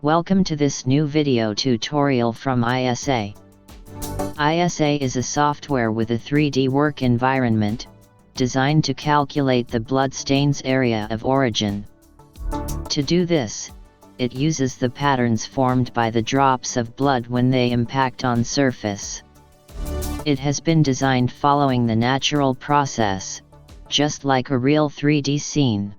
Welcome to this new video tutorial from ISA. ISA is a software with a 3D work environment, designed to calculate the blood stains area of origin. To do this, it uses the patterns formed by the drops of blood when they impact on surface. It has been designed following the natural process, just like a real 3D scene.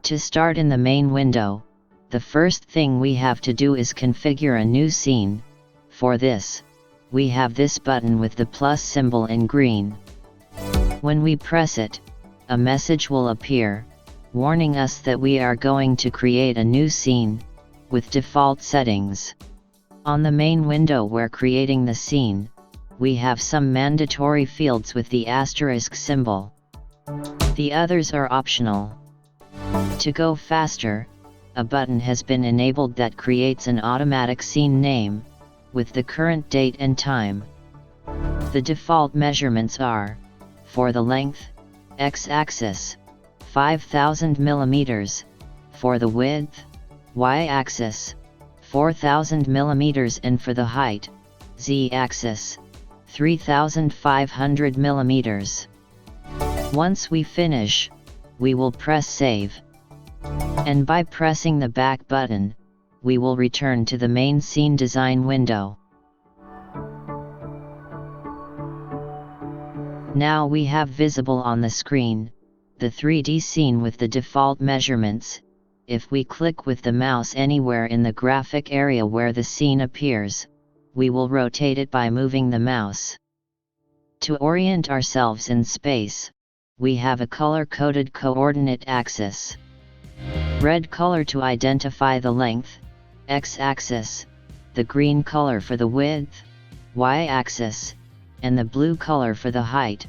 To start in the main window, the first thing we have to do is configure a new scene. For this, we have this button with the plus symbol in green. When we press it, a message will appear, warning us that we are going to create a new scene, with default settings. On the main window where creating the scene, we have some mandatory fields with the asterisk symbol. The others are optional. To go faster, a button has been enabled that creates an automatic scene name, with the current date and time. The default measurements are, for the length, x-axis, 5000 mm, for the width, y-axis, 4000 mm, and for the height, z-axis, 3500 mm. Once we finish, we will press save. And by pressing the back button, we will return to the main scene design window. Now we have visible on the screen, the 3D scene with the default measurements. If we click with the mouse anywhere in the graphic area where the scene appears, we will rotate it by moving the mouse. To orient ourselves in space, we have a color-coded coordinate axis. Red color to identify the length, x-axis, the green color for the width, y-axis, and the blue color for the height,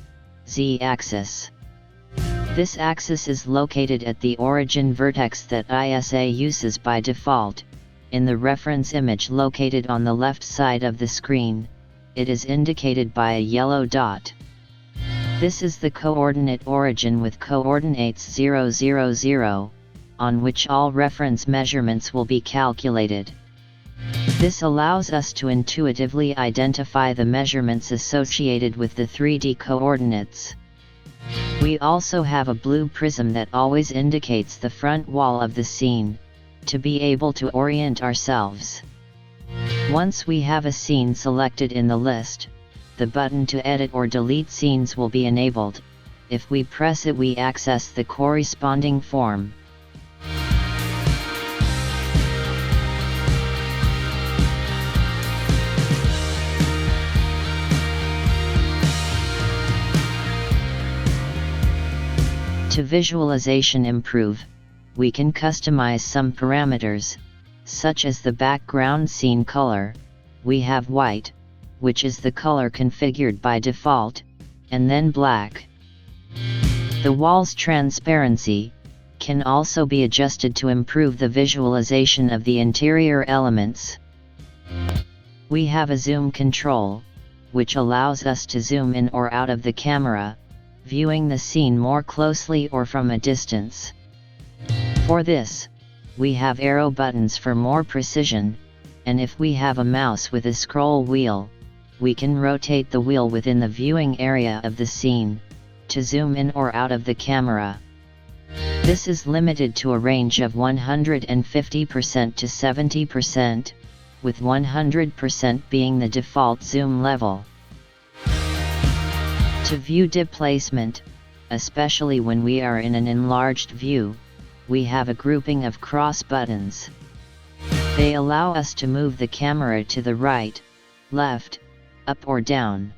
z-axis. This axis is located at the origin vertex that ISA uses by default. In the reference image located on the left side of the screen, it is indicated by a yellow dot. This is the coordinate origin with coordinates 0, 0, 0, on which all reference measurements will be calculated. This allows us to intuitively identify the measurements associated with the 3D coordinates. We also have a blue prism that always indicates the front wall of the scene, to be able to orient ourselves. Once we have a scene selected in the list, the button to edit or delete scenes will be enabled. If we press it, we access the corresponding form. To visualization improve, we can customize some parameters, such as the background scene color. We have white, which is the color configured by default, and then black. The wall's transparency can also be adjusted to improve the visualization of the interior elements. We have a zoom control, which allows us to zoom in or out of the camera, viewing the scene more closely or from a distance. For this, we have arrow buttons for more precision, and if we have a mouse with a scroll wheel, we can rotate the wheel within the viewing area of the scene, to zoom in or out of the camera. This is limited to a range of 150% to 70%, with 100% being the default zoom level. To view displacement, especially when we are in an enlarged view, we have a grouping of cross buttons. They allow us to move the camera to the right, left, up or down.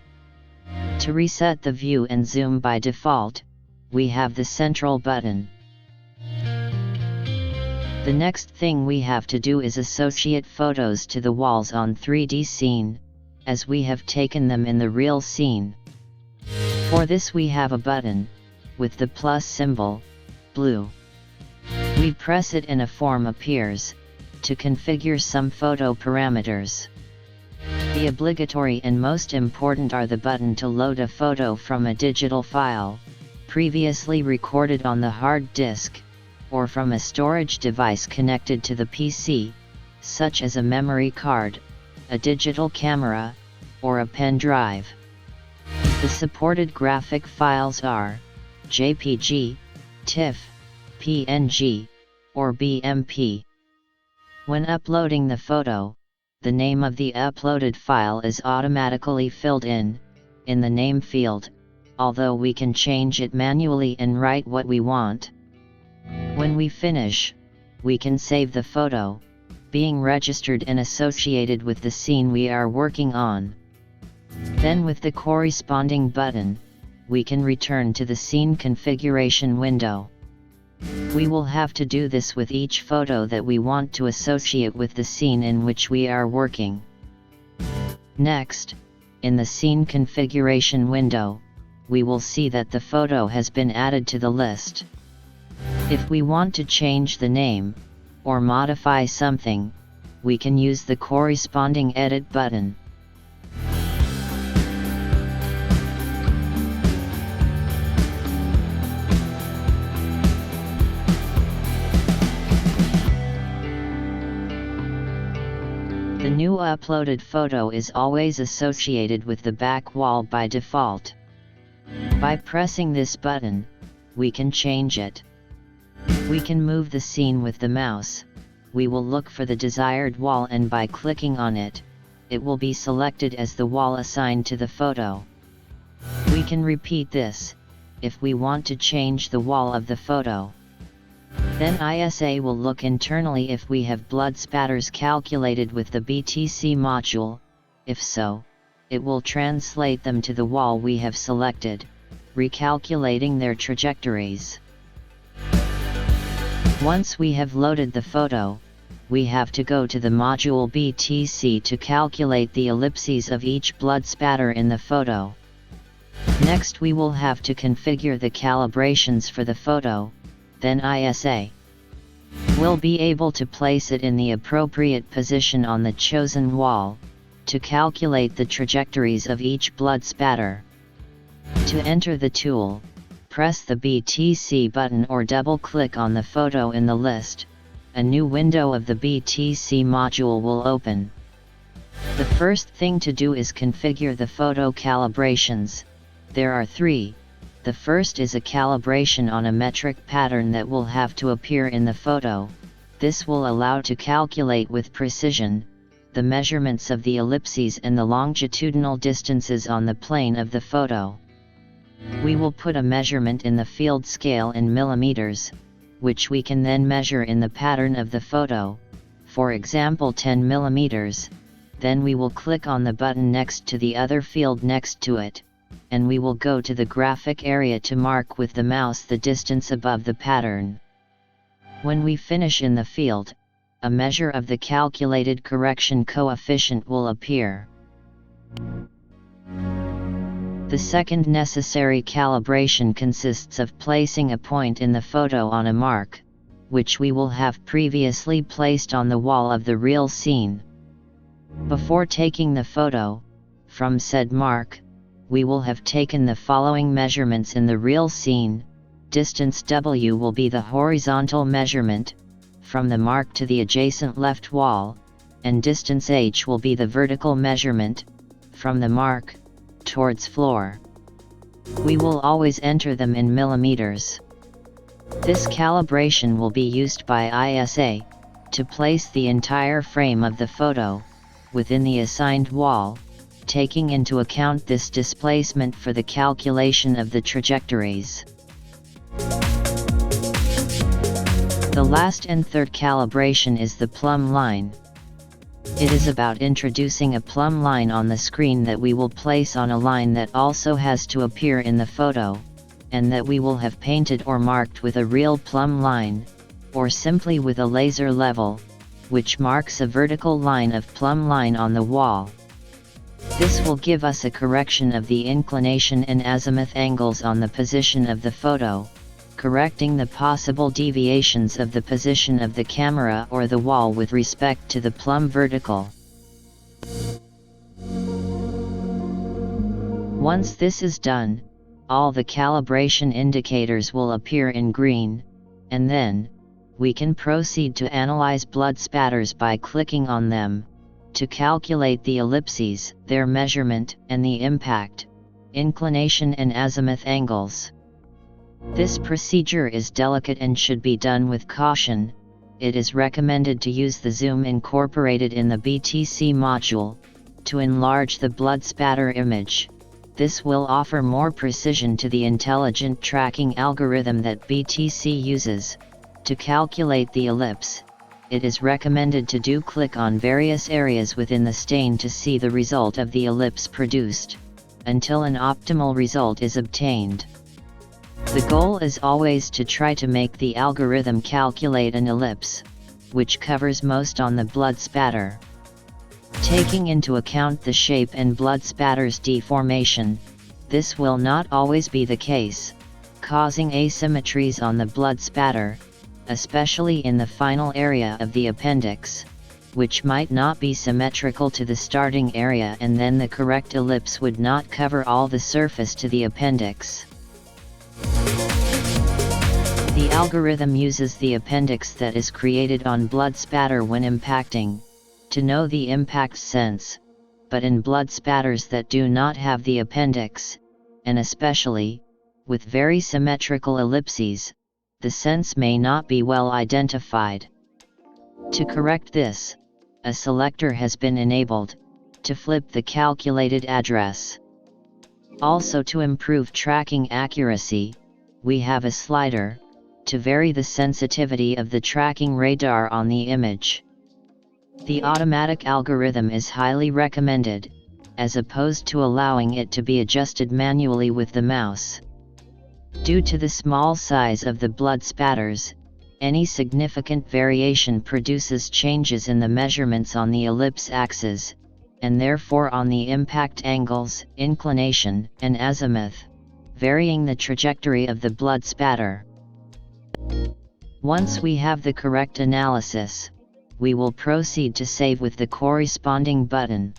To reset the view and zoom by default, we have the central button. The next thing we have to do is associate photos to the walls on 3D scene, as we have taken them in the real scene. For this we have a button, with the plus symbol, blue. We press it and a form appears, to configure some photo parameters. The obligatory and most important are the button to load a photo from a digital file, previously recorded on the hard disk, or from a storage device connected to the PC, such as a memory card, a digital camera, or a pen drive. The supported graphic files are JPG, TIFF, PNG, or BMP. When uploading the photo, the name of the uploaded file is automatically filled in the name field, although we can change it manually and write what we want. When we finish, we can save the photo, being registered and associated with the scene we are working on. Then with the corresponding button, we can return to the scene configuration window. We will have to do this with each photo that we want to associate with the scene in which we are working. Next, in the scene configuration window, we will see that the photo has been added to the list. If we want to change the name, or modify something, we can use the corresponding edit button. The new uploaded photo is always associated with the back wall by default. By pressing this button, we can change it. We can move the scene with the mouse. We will look for the desired wall, and by clicking on it, it will be selected as the wall assigned to the photo. We can repeat this if we want to change the wall of the photo. Then ISA will look internally if we have blood spatters calculated with the BTC module. If so, it will translate them to the wall we have selected, recalculating their trajectories. Once we have loaded the photo, we have to go to the module BTC to calculate the ellipses of each blood spatter in the photo. Next we will have to configure the calibrations for the photo, then ISA will be able to place it in the appropriate position on the chosen wall, to calculate the trajectories of each blood spatter. To enter the tool, press the BTC button or double-click on the photo in the list. A new window of the BTC module will open. The first thing to do is configure the photo calibrations. There are three. The first is a calibration on a metric pattern that will have to appear in the photo. This will allow to calculate with precision the measurements of the ellipses and the longitudinal distances on the plane of the photo. We will put a measurement in the field scale in millimeters, which we can then measure in the pattern of the photo, for example 10 millimeters. Then we will click on the button next to the other field next to it, and we will go to the graphic area to mark with the mouse the distance above the pattern. When we finish in the field, a measure of the calculated correction coefficient will appear. The second necessary calibration consists of placing a point in the photo on a mark, which we will have previously placed on the wall of the real scene. Before taking the photo, from said mark, we will have taken the following measurements in the real scene. Distance W will be the horizontal measurement, from the mark to the adjacent left wall, and distance H will be the vertical measurement, from the mark, towards floor. We will always enter them in millimeters. This calibration will be used by ISA, to place the entire frame of the photo, within the assigned wall, taking into account this displacement for the calculation of the trajectories. The last and third calibration is the plumb line. It is about introducing a plumb line on the screen that we will place on a line that also has to appear in the photo, and that we will have painted or marked with a real plumb line, or simply with a laser level, which marks a vertical line of plumb line on the wall. This will give us a correction of the inclination and azimuth angles on the position of the photo, correcting the possible deviations of the position of the camera or the wall with respect to the plumb vertical. Once this is done, all the calibration indicators will appear in green, and then, we can proceed to analyze blood spatters by clicking on them, to calculate the ellipses, their measurement, and the impact, inclination and azimuth angles. This procedure is delicate and should be done with caution. It is recommended to use the zoom incorporated in the BTC module, to enlarge the blood spatter image. This will offer more precision to the intelligent tracking algorithm that BTC uses. To calculate the ellipse, it is recommended to click on various areas within the stain to see the result of the ellipse produced, until an optimal result is obtained. The goal is always to try to make the algorithm calculate an ellipse, which covers most on the blood spatter. Taking into account the shape and blood spatter's deformation, this will not always be the case, causing asymmetries on the blood spatter, especially in the final area of the appendix, which might not be symmetrical to the starting area, and then the correct ellipse would not cover all the surface to the appendix. The algorithm uses the appendix that is created on blood spatter when impacting, to know the impact sense, but in blood spatters that do not have the appendix, and especially, with very symmetrical ellipses, the sense may not be well identified. To correct this, a selector has been enabled, to flip the calculated address. Also, to improve tracking accuracy, we have a slider, to vary the sensitivity of the tracking radar on the image. The automatic algorithm is highly recommended, as opposed to allowing it to be adjusted manually with the mouse. Due to the small size of the blood spatters, any significant variation produces changes in the measurements on the ellipse axis, and therefore on the impact angles, inclination, and azimuth, varying the trajectory of the blood spatter. Once we have the correct analysis, we will proceed to save with the corresponding button.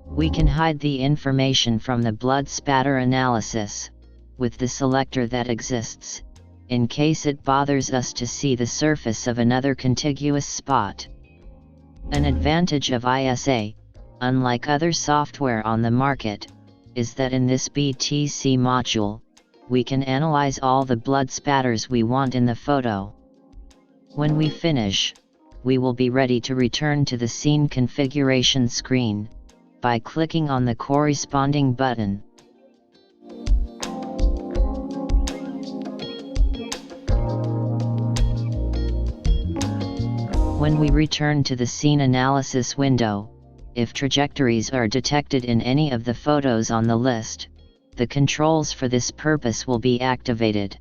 We can hide the information from the blood spatter analysis, with the selector that exists, in case it bothers us to see the surface of another contiguous spot. An advantage of ISA, unlike other software on the market, is that in this BTC module, we can analyze all the blood spatters we want in the photo. When we finish, we will be ready to return to the scene configuration screen, by clicking on the corresponding button. When we return to the scene analysis window, if trajectories are detected in any of the photos on the list, the controls for this purpose will be activated.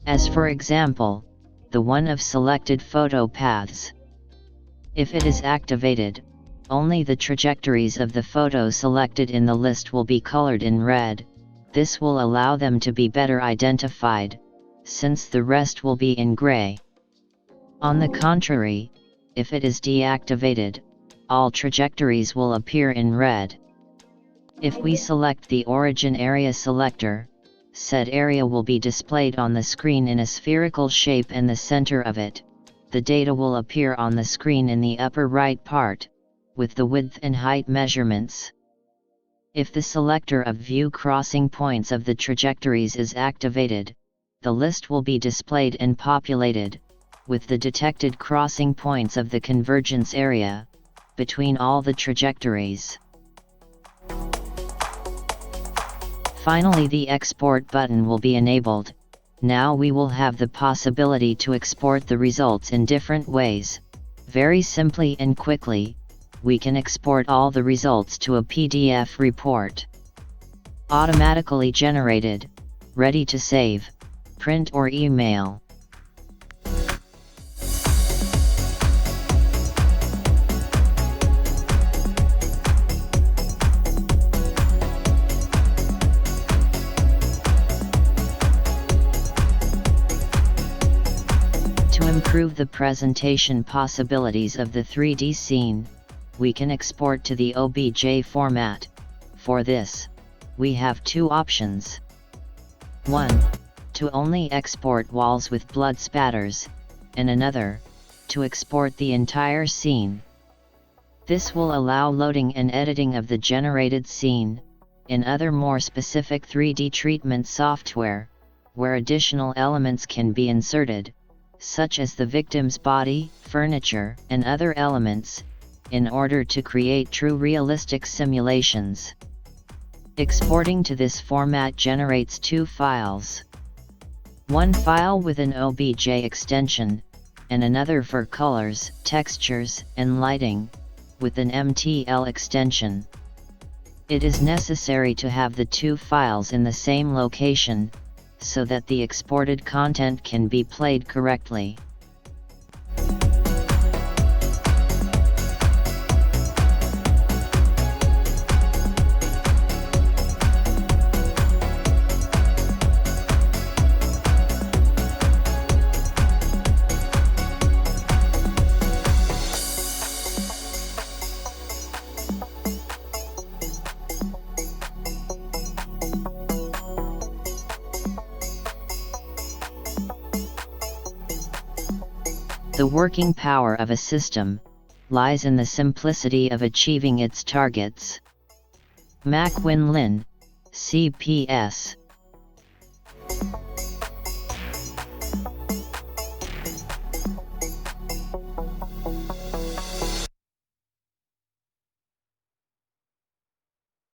As for example, the one of selected photo paths. If it is activated, only the trajectories of the photo selected in the list will be colored in red. This will allow them to be better identified, since the rest will be in gray. On the contrary, if it is deactivated, all trajectories will appear in red. If we select the origin area selector, said area will be displayed on the screen in a spherical shape, and the center of it, the data will appear on the screen in the upper right part, with the width and height measurements. If the selector of view crossing points of the trajectories is activated, the list will be displayed and populated, with the detected crossing points of the convergence area, between all the trajectories. Finally, the export button will be enabled. Now we will have the possibility to export the results in different ways. Very simply and quickly, we can export all the results to a PDF report. Automatically generated, ready to save, print or email. To improve the presentation possibilities of the 3D scene, we can export to the OBJ format. For this, we have two options. 1. To only export walls with blood spatters, and another, to export the entire scene. This will allow loading and editing of the generated scene, in other more specific 3D treatment software, where additional elements can be inserted, such as the victim's body, furniture, and other elements, in order to create true realistic simulations. Exporting to this format generates two files. One file with an OBJ extension, and another for colors, textures, and lighting, with an MTL extension. It is necessary to have the two files in the same location, so that the exported content can be played correctly. The working power of a system lies in the simplicity of achieving its targets. Mac Win Lin, CPS.